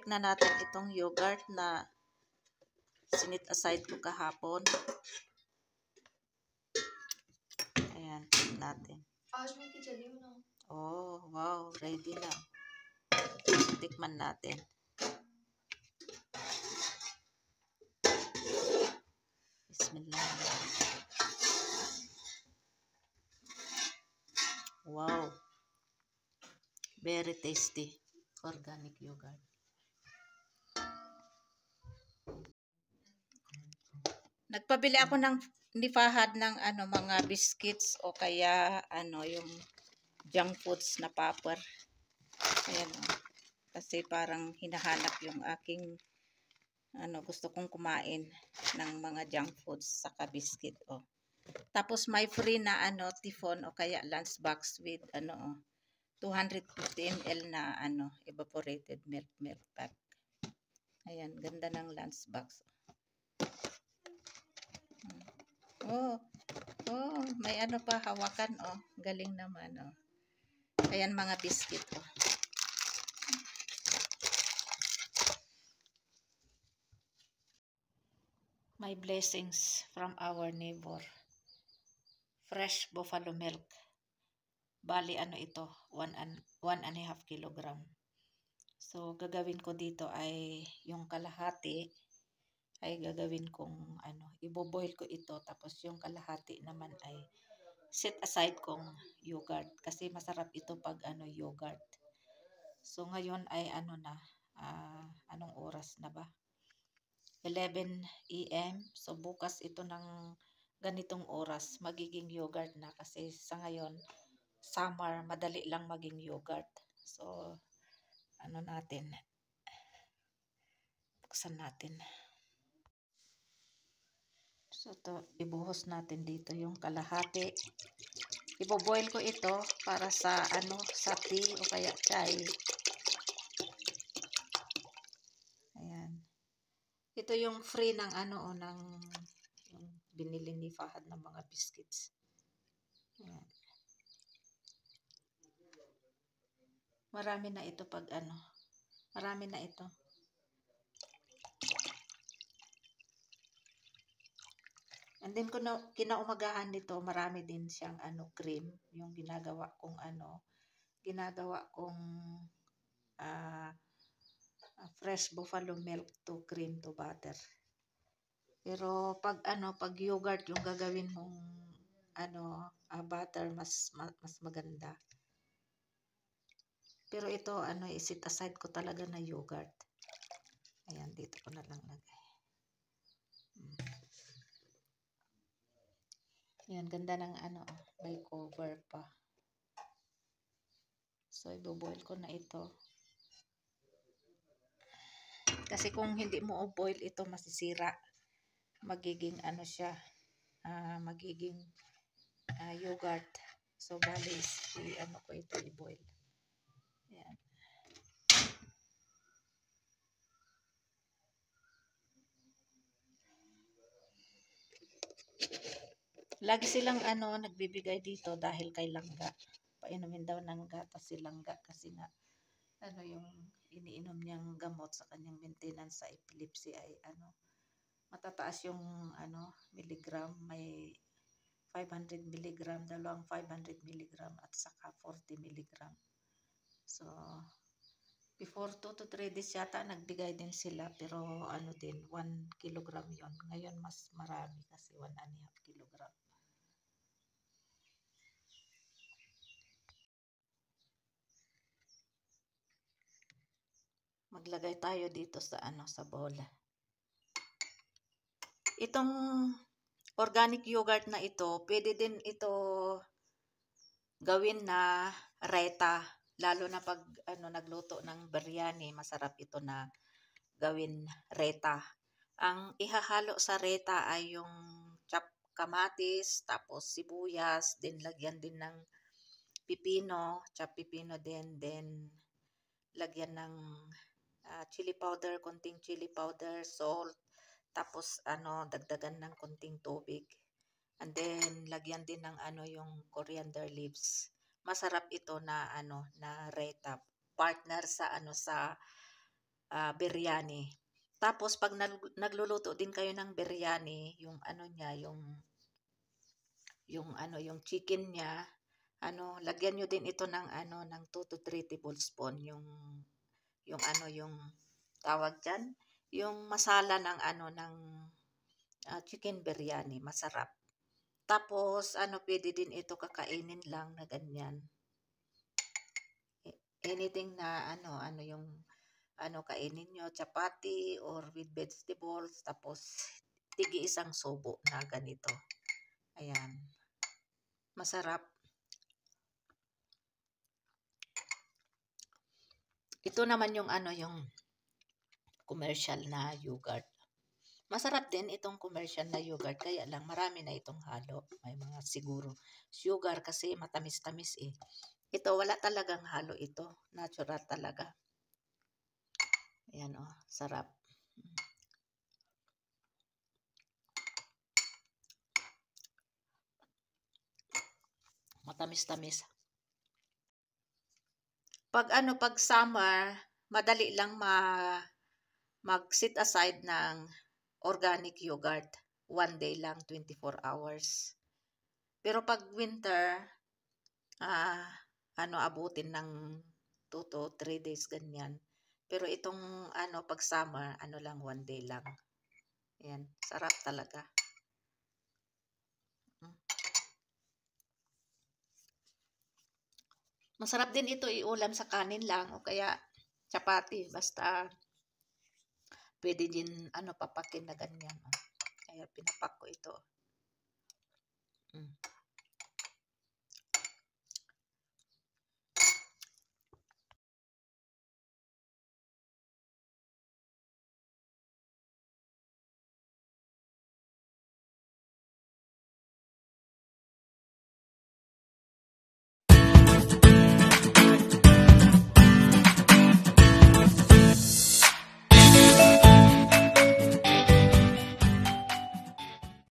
na natin itong yogurt na sinit aside ko kahapon. Ayan, natin. Oh, wow, ready na. Tikman natin. Bismillah. Wow. Very tasty. Organic yogurt. Nagpabili ako ng ni Fahad ng mga biscuits o kaya yung junk foods na paper. Ayan. Kasi parang hinahanap yung aking gusto kong kumain ng mga junk foods saka biscuit Tapos may free na tifon o kaya lunchbox with 250 ml na evaporated milk pack. Ayan, ganda ng lunchbox. Oh, may pa hawakan galing naman Ayan mga biscuit My blessings from our neighbor. Fresh buffalo milk. Bali ito, 1.5 kilogram. So gagawin ko dito ay yung kalahati ay gagawin kong iboboil ko ito, tapos yung kalahati naman ay set aside kong yogurt kasi masarap ito pag yogurt. So ngayon ay anong oras na ba? 11 AM. So bukas ito ng ganitong oras magiging yogurt na kasi sa ngayon summer, madali lang maging yogurt. So natin, buksan natin. So ibuhos natin dito yung kalahati. Ibo-boil ko ito para sa sa tea o kaya chai. Ayan. Ito yung free ng ng yung binili ni Fahad ng mga biscuits. Ayan. Marami na ito pag marami na ito. And then kinaumagahan nito, marami din siyang cream, yung ginagawa kong fresh buffalo milk to cream to butter. Pero pag yogurt yung gagawin mong butter, mas maganda. Pero ito isit aside ko talaga na yogurt. Ayan, dito ko na lang lagay. Yan, ganda ng may cover pa. So, ibo-boil ko na ito. Kasi kung hindi mo boil ito, masisira. Magiging siya, magiging yogurt. So, bali, ko ito i-boil. Yan. Lagi silang nagbibigay dito dahil kay Langga. Painumin daw ng gatas si Langga kasi nga yung iniinom niyang gamot sa kanyang maintenance sa epilepsy ay matataas yung milligram, may 500 milligram, dalawang 500 milligram at saka 40 milligram. So before 2 to 3 days yata nagbigay din sila, pero din 1 kilogram yon. Ngayon mas marami kasi 1.5 kilogram. Maglagay tayo dito sa sa bowl. Itong organic yogurt na ito, pwede din ito gawin na reta, lalo na pag nagluto ng biryani, masarap ito na gawin reta. Ang ihahalo sa reta ay yung kamatis, tapos sibuyas, din lagyan din ng pipino, pipino din, then lagyan ng chili powder, konting chili powder, salt, tapos dagdagan ng konting tubig. And then lagyan din ng yung coriander leaves. Masarap ito na na reta, partner sa biryani. Tapos pag nagluluto din kayo ng biryani, yung ano niya, yung chicken niya, lagyan niyo din ito ng ng 2 to 3 tablespoon yung tawag diyan, yung masala ng ng chicken biryani, masarap. Tapos pwede din ito kakainin lang na ganyan. Anything na yung kainin nyo, chapati or with vegetables, tapos tigi isang subo na ganito. Ayan. Masarap. Ito naman yung yung commercial na yogurt. Masarap din itong commercial na yogurt, kaya lang marami na itong halo. May mga siguro sugar kasi matamis-tamis eh. Ito wala talagang halo ito, natural talaga. Ayan sarap. Matamis-tamis. Pag summer, madali lang mag-sit aside ng organic yogurt. One day lang, 24 hours. Pero pag winter, abutin ng 2 to 3 days ganyan. Pero itong pag summer, lang, one day lang. Ayan, sarap talaga. Masarap din ito iulam sa kanin lang o kaya chapati, basta pwede din papakin na ganyan. Kaya pinapak ko ito.